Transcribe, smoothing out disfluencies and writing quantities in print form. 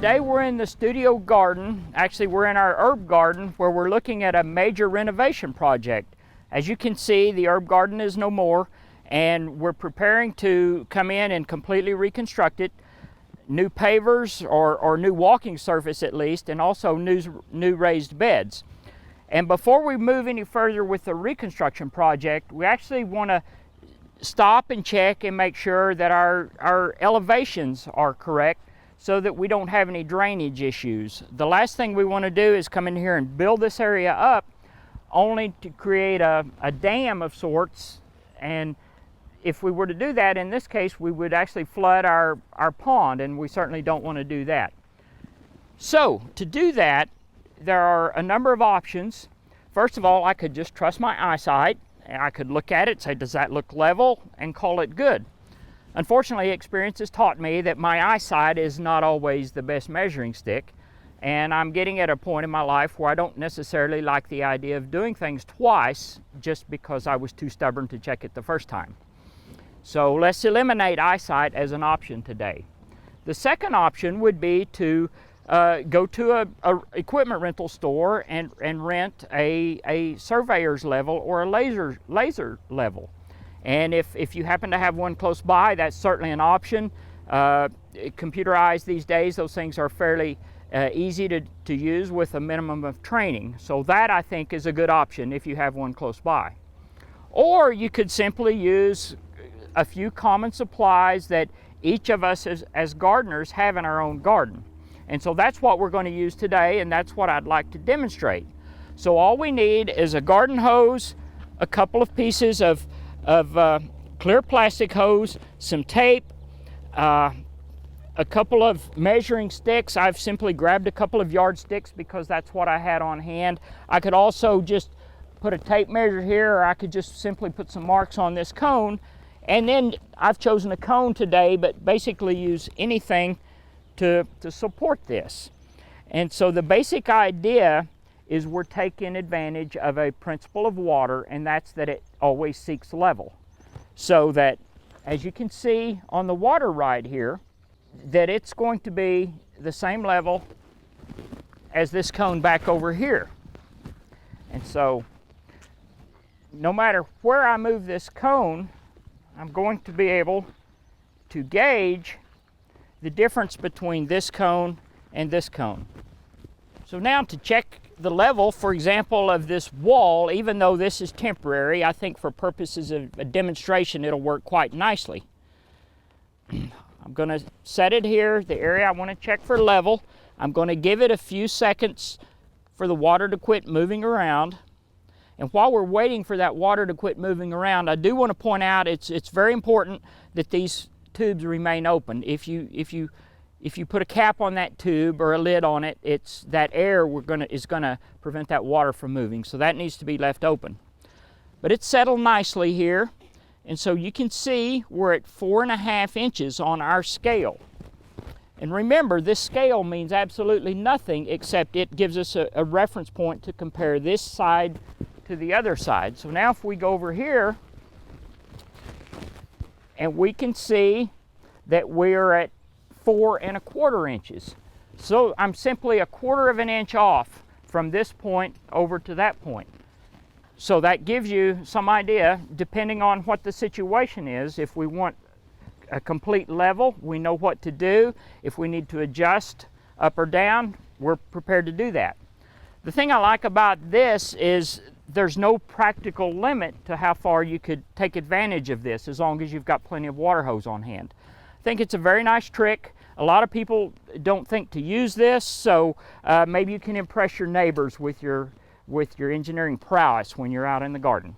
Today we're in the studio garden. Actually, we're in our herb garden where we're looking at a major renovation project. As you can see, the herb garden is no more, and we're preparing to come in and completely reconstruct it. New pavers or new walking surface at least, and also new raised beds. And before we move any further with the reconstruction project, we actually want to stop and check and make sure that our elevations are correct so that we don't have any drainage issues. The last thing we want to do is come in here and build this area up only to create a dam of sorts, and if we were to do that, in this case, we would actually flood our pond, and we certainly don't want to do that. So, to do that, there are a number of options. First of all, I could just trust my eyesight, and I could look at it, say, does that look level, and call it good. Unfortunately, experience has taught me that my eyesight is not always the best measuring stick, and I'm getting at a point in my life where I don't necessarily like the idea of doing things twice just because I was too stubborn to check it the first time. So let's eliminate eyesight as an option today. The second option would be to go to a equipment rental store and rent a surveyor's level or a laser level. And if you happen to have one close by, that's certainly an option. Computerized these days, those things are fairly easy to use with a minimum of training. So that, I think, is a good option if you have one close by. Or you could simply use a few common supplies that each of us as gardeners have in our own garden. And so that's what we're going to use today, and that's what I'd like to demonstrate. So all we need is a garden hose, a couple of pieces of clear plastic hose, some tape, a couple of measuring sticks. I've simply grabbed a couple of yardsticks because that's what I had on hand. I could also just put a tape measure here, or I could just simply put some marks on this cone. And then I've chosen a cone today, but basically use anything to support this. And so the basic idea is we're taking advantage of a principle of water, and that's that it always seeks level. So that, as you can see on the water right here, that it's going to be the same level as this cone back over here. And so no matter where I move this cone, I'm going to be able to gauge the difference between this cone and this cone. So now to check the level, for example, of this wall, even though this is temporary, I think for purposes of a demonstration it'll work quite nicely. I'm going to set it here, the area I want to check for level. I'm going to give it a few seconds for the water to quit moving around. And while we're waiting for that water to quit moving around, I do want to point out it's very important that these tubes remain open. If you put a cap on that tube or a lid on it, it's that air is gonna prevent that water from moving. So that needs to be left open. But it's settled nicely here, and so you can see we're at 4.5 inches on our scale. And remember, this scale means absolutely nothing except it gives us a reference point to compare this side to the other side. So now if we go over here, and we can see that we're at 4.25 inches. So I'm simply 1/4 of an inch off from this point over to that point. So that gives you some idea, depending on what the situation is. If we want a complete level, we know what to do. If we need to adjust up or down, we're prepared to do that. The thing I like about this is there's no practical limit to how far you could take advantage of this as long as you've got plenty of water hose on hand. I think it's a very nice trick. A lot of people don't think to use this, so maybe you can impress your neighbors with your engineering prowess when you're out in the garden.